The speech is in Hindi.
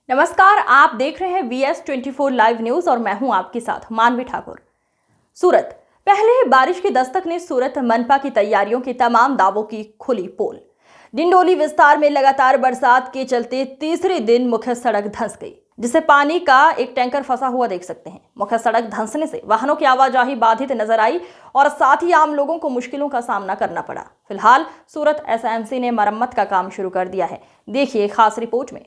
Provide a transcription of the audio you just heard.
नमस्कार, आप देख रहे हैं VS24 लाइव न्यूज और मैं हूं आपके साथ मानवी ठाकुर। सूरत, पहले ही बारिश की दस्तक ने सूरत मनपा की तैयारियों के तमाम दावों की खुली पोल। डिंडोली विस्तार में लगातार बरसात के चलते तीसरे दिन मुख्य सड़क धंस गई, जिसे पानी का एक टैंकर फंसा हुआ देख सकते हैं। मुख्य सड़क धंसने से वाहनों की आवाजाही बाधित नजर आई और साथ ही आम लोगों को मुश्किलों का सामना करना पड़ा। फिलहाल सूरत SIMC ने मरम्मत का काम शुरू कर दिया है। देखिए खास रिपोर्ट में।